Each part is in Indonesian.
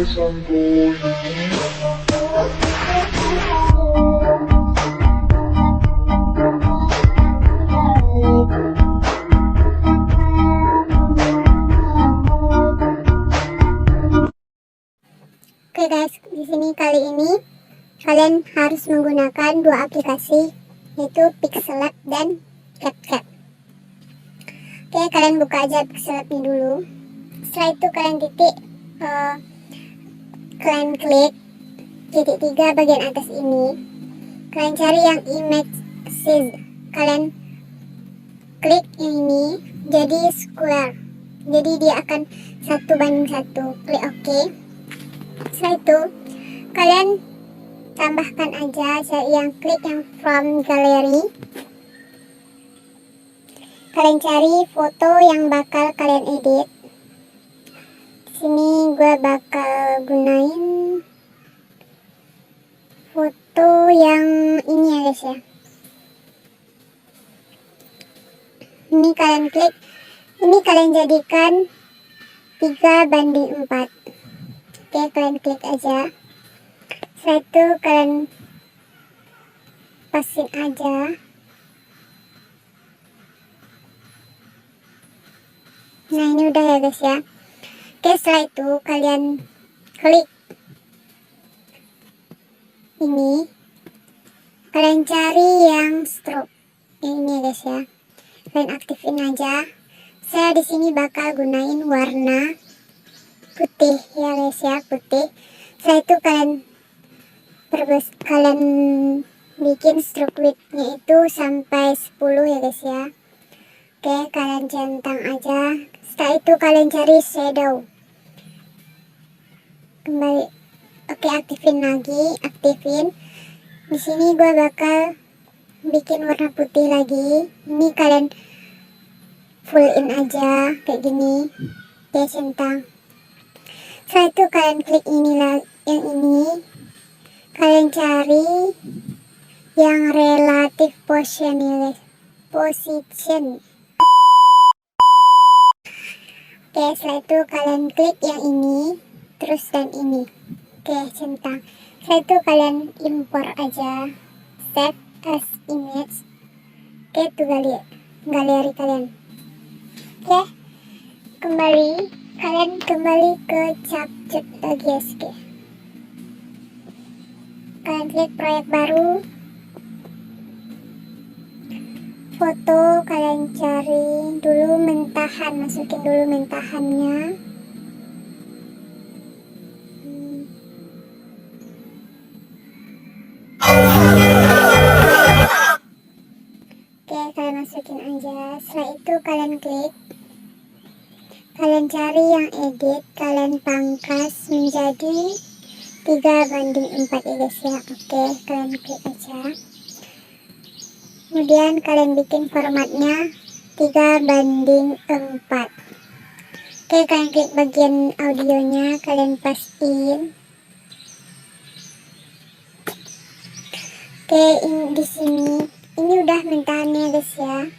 Oke guys, di sini kali ini kalian harus menggunakan dua aplikasi, yaitu Pixelab dan Capcut. Oke, kalian buka aja Pixelabnya dulu. Setelah itu kalian kalian klik titik 3 bagian atas ini. Kalian cari yang image size. Kalian klik yang ini, jadi square. Jadi dia akan 1:1. Klik OK. Setelah itu kalian tambahkan aja yang klik yang from gallery. Kalian cari foto yang bakal kalian edit. Di sini gue bakal gunain foto yang ini ya guys ya. Ini kalian klik, ini kalian jadikan 3:4. Oke, kalian klik aja. Setelah itu kalian pasin aja. Nah, ini udah ya guys ya. Oke, setelah itu kalian klik ini. Kalian cari yang stroke. Ini ya guys ya. Kalian aktifin aja. Saya di sini bakal gunain warna putih ya guys ya, putih. Setelah itu kalian bikin stroke width-nya itu sampai 10 ya guys ya. Oke, kalian centang aja. Setelah itu kalian cari shadow. Kembali. Oke, aktifin lagi, aktifin. Di sini gue bakal bikin warna putih lagi. Ini kalian full in aja kayak gini. Oke, centang. Setelah itu kalian klik ini lagi, yang ini. Kalian cari yang relative position ya guys. Position. Oke, setelah itu kalian klik yang ini, terus dan ini. Oke, centang. Setelah itu kalian import aja, save as image. Oke, itu galeri kalian. Oke, kalian kembali ke Capcut lagi ya. Oke, kalian klik proyek baru, foto kalian cari dulu mentahan, masukin dulu mentahannya. Oke, kalian masukin aja. Setelah itu kalian klik, kalian cari yang edit, kalian pangkas menjadi 3:4 ya guys ya. Oke, kalian klik aja. Kemudian kalian bikin formatnya 3:4. Oke, kalian klik bagian audionya, kalian pastiin. Oke, ini di sini, ini udah mentahannya guys ya.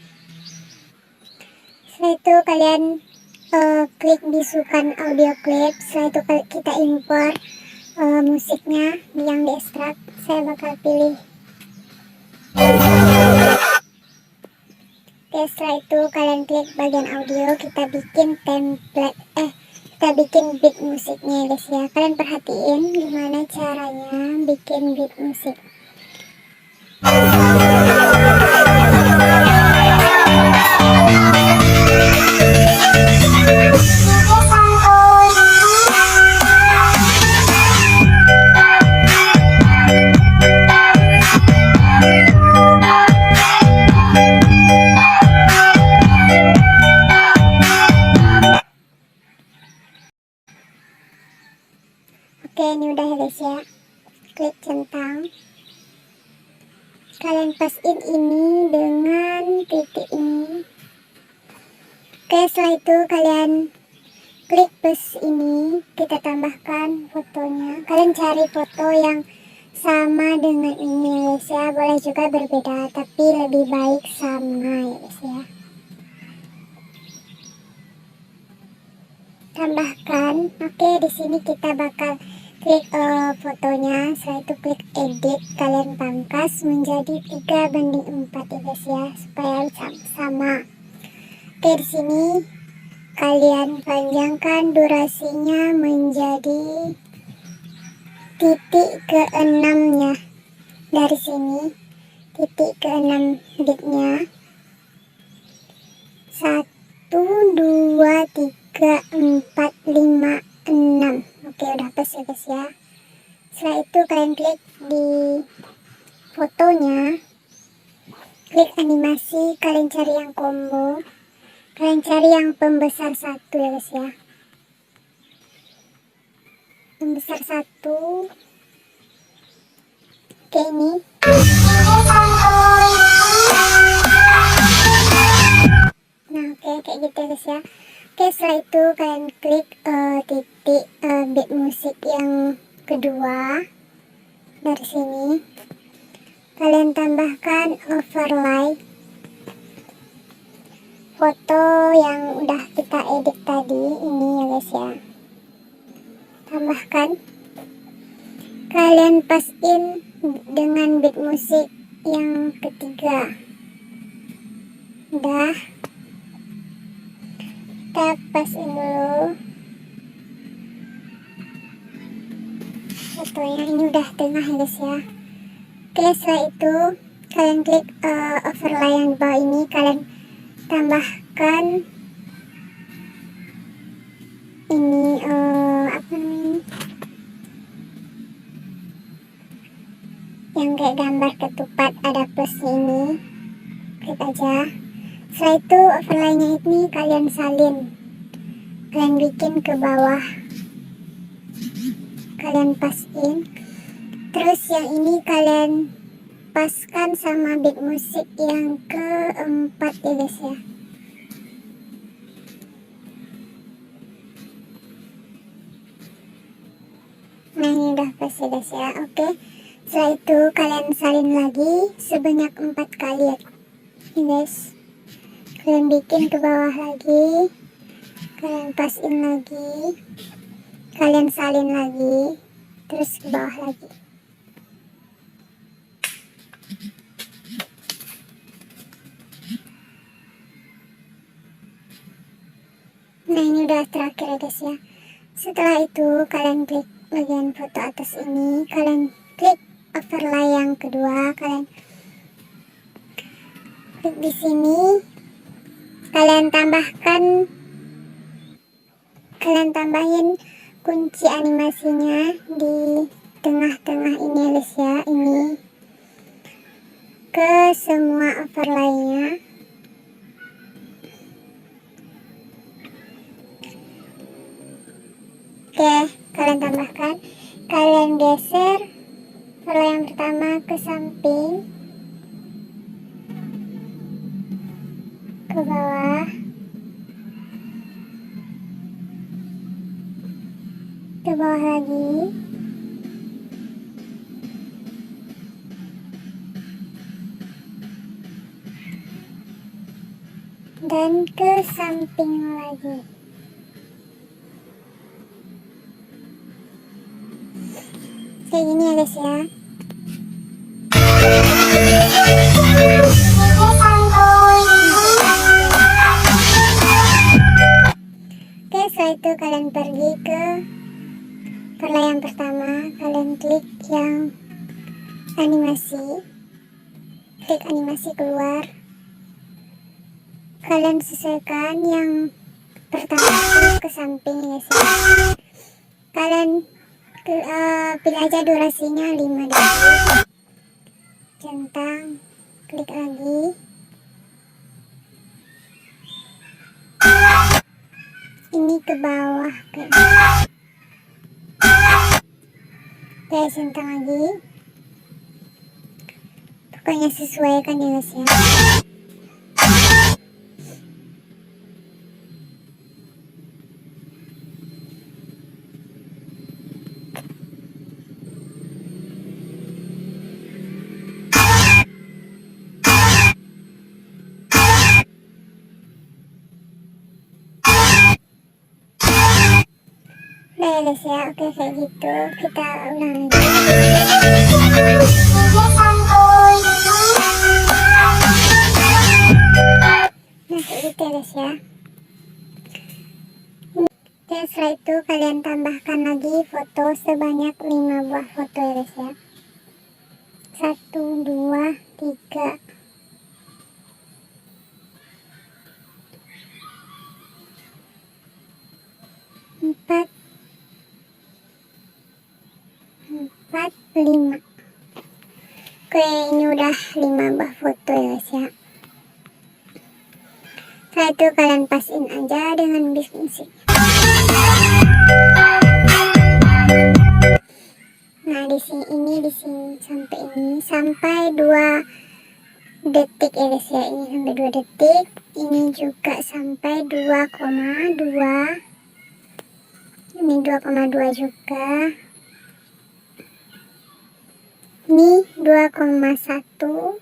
Setelah itu kalian klik bisukan audio clip. Setelah itu kita import musiknya yang diekstrak. Saya bakal pilih. Oke, setelah itu kalian klik bagian audio, kita bikin template, kita bikin beat musiknya guys ya. Kalian perhatiin gimana caranya bikin beat musik. Oke, ini udah ya guys ya. Klik centang. Kalian pastiin ini dengan titik ini. Oke, setelah itu kalian klik plus ini, kita tambahkan fotonya. Kalian cari foto yang sama dengan ini guys ya. Boleh juga berbeda, tapi lebih baik sama ya guys ya. tambahkan. Oke, di sini kita bakal klik fotonya, setelah itu klik edit, kalian pangkas menjadi 3:4 ya guys ya, supaya sama. Oke, di sini kalian panjangkan durasinya menjadi titik ke-6 nya. Dari sini titik ke-6 bitnya, 1 2 3 4 5 6. Oke, udah pas ya guys ya. Setelah itu kalian klik di fotonya, klik animasi, kalian cari yang combo, kalian cari yang pembesar 1 ya guys ya, pembesar 1. Oke, ini nah oke, kayak gitu ya guys ya. Oke, setelah itu kalian klik titik bit musik yang kedua. Dari sini kalian tambahkan overlay foto yang udah kita edit tadi ini ya guys ya. Tambahkan, kalian pasin dengan bit musik yang ketiga. Udah, kita pasin dulu fotonya. Ini udah tengah ya guys ya. Oke, setelah itu kalian klik overlay yang di bawah ini, kalian tambahkan ini apa namanya, yang kayak gambar ketupat ada plusnya ini, klik aja. Setelah itu overlaynya ini kalian salin, kalian bikin ke bawah, kalian pasin. Terus yang ini kalian paskan sama bit musik yang keempat ya guys ya. Nah, ini udah pas ya guys ya. Oke, setelah itu kalian salin lagi sebanyak 4 kali ya guys. Kalian bikin ke bawah lagi, kalian pasin lagi, kalian salin lagi, terus ke bawah lagi. Nah, ini udah terakhir ya guys ya. Setelah itu kalian klik bagian foto atas ini, kalian klik overlay yang kedua, kalian klik di sini, kalian tambahin kunci animasinya di tengah-tengah ini ya guys ya, ini ke semua overlaynya. Oke, kalian tambahkan, kalian geser overlay yang pertama ke samping, ke bawah, ke bawah lagi, dan ke samping lagi. Kayak gini ya guys ya. Oke, setelah itu kalian pergi ke overlay yang pertama, kalian klik yang animasi, klik animasi keluar, kalian sesuaikan yang pertama ke samping ya guys ya. Kalian pilih aja durasinya 5 detik, centang, klik lagi, ini ke bawah kayak gitu. Oke, centang lagi, pokoknya sesuaikan ya guys ya. Udah ya guys ya, oke kayak gitu. Kita ulang lagi. Nah kayak gitu ya guys ya. Oke, setelah itu kalian tambahkan lagi foto sebanyak 5 buah foto ya guys ya. 1, 2, 3, 4, 5. Oke, ini udah 5 buah foto ya guys ya. Setelah itu kalian pasin aja dengan bis musik. Nah di sini sampai 2 detik ya guys ya. Ini sampai 2 detik. Ini juga sampai 2,2. Ini 2,2 juga. Ini 2,1.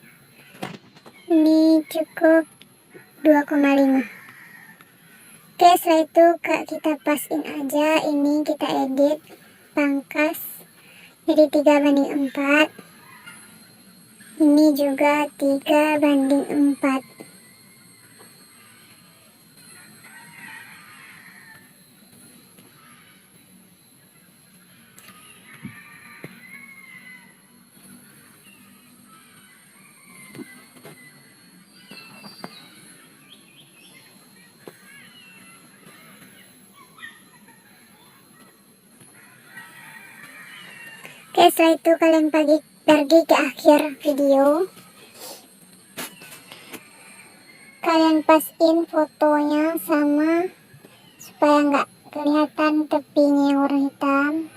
Ini cukup 2,5. Oke, setelah itu kita pasin aja. Ini kita edit, pangkas jadi 3:4. Ini juga 3:4. Oke, setelah itu kalian pergi ke akhir video. Kalian pasin fotonya sama supaya nggak kelihatan tepinya yang warna hitam.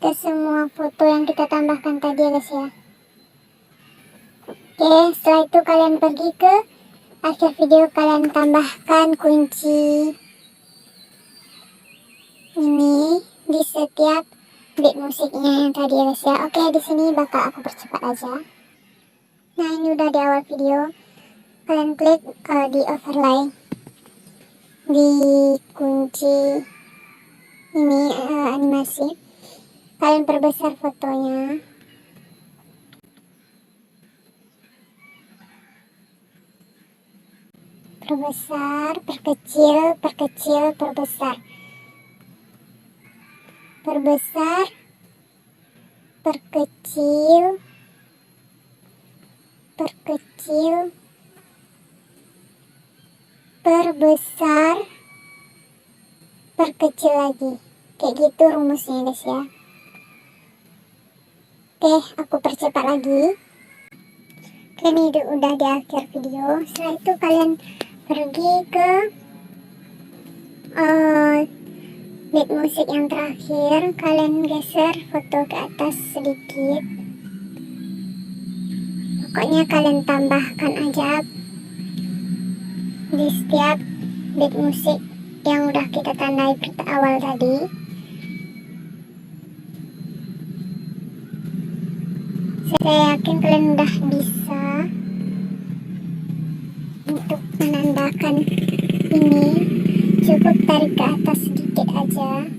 Ke semua foto yang kita tambahkan tadi ya guys ya. Oke, setelah itu kalian pergi ke akhir video, kalian tambahkan kunci ini di setiap beat musiknya yang tadi ya guys ya. Oke, di sini bakal aku percepat aja. Nah ini udah di awal video. Kalian klik di overlay, di kunci ini animasi. Kalian perbesar fotonya. Perbesar, perkecil, perbesar. Perbesar, perkecil, perbesar, perkecil lagi. Kayak gitu rumusnya guys ya. Oke, aku percepat lagi. Oke, ini udah di akhir video. Setelah itu kalian pergi ke beat musik yang terakhir. Kalian geser foto ke atas sedikit. Pokoknya kalian tambahkan aja di setiap beat musik yang udah kita tandai awal tadi. Saya yakin kalian udah bisa untuk menandakan ini. Cukup tarik ke atas sedikit aja.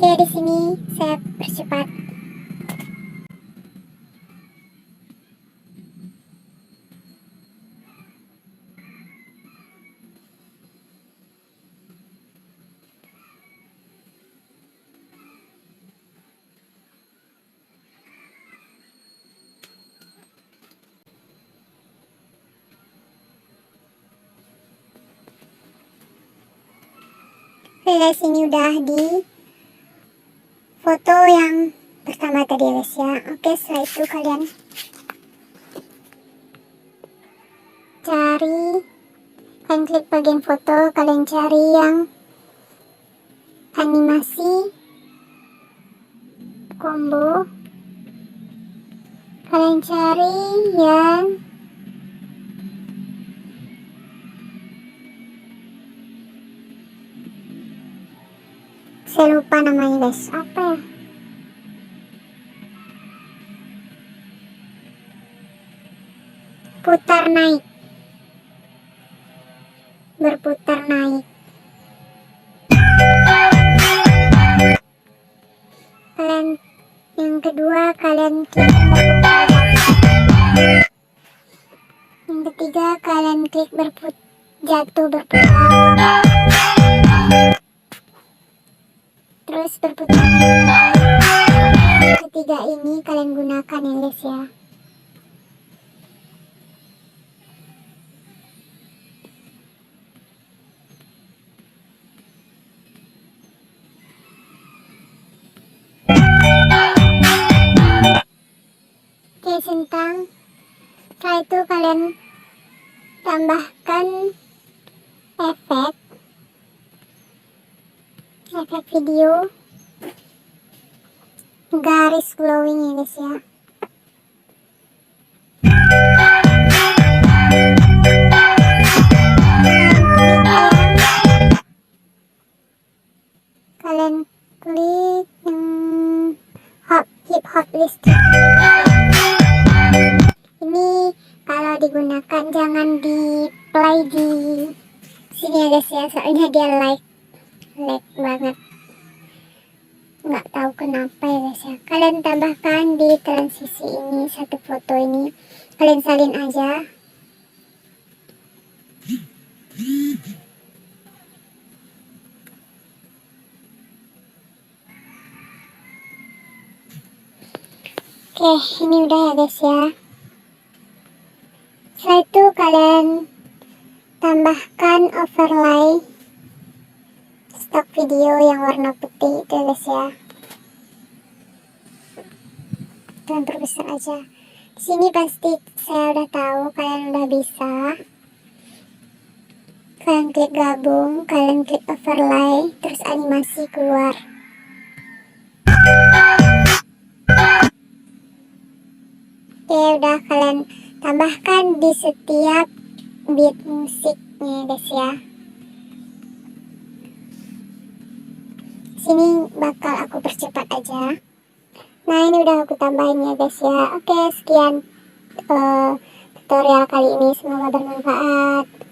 Oke, di sini saya percepat. Oke guys, ini udah di foto yang pertama tadi guys ya. Oke, setelah itu kalian klik bagian foto, kalian cari yang animasi combo, kalian cari yang saya lupa namanya guys, apa ya? Putar naik. berputar naik. Yang kedua, kalian klik berputar. Yang ketiga, kalian klik jatuh berputar. Terus berputar. Yang ketiga ini kalian gunakan ya guys ya. Oke, centang. Setelah itu kalian tambahkan efek video garis glowing ya guys ya. Kalian klik hip hop listrik. Ini kalau digunakan jangan di play di sini ya guys ya, soalnya dia lag banget, nggak tahu kenapa ya guys ya. Kalian tambahkan di transisi ini satu foto ini, kalian salin aja. Oke, ini udah ya guys ya. Setelah itu kalian tambahkan overlay stok video yang warna putih itu guys ya. Dan perbesar aja. Di sini pasti saya udah tahu, kalian udah bisa. Kalian klik gabung, kalian klik overlay, terus animasi keluar. Oke, udah kalian tambahkan di setiap beat musiknya guys ya. Sini bakal aku percepat aja. Nah, ini udah aku tambahin ya guys ya. Oke, sekian tutorial kali ini, semoga bermanfaat.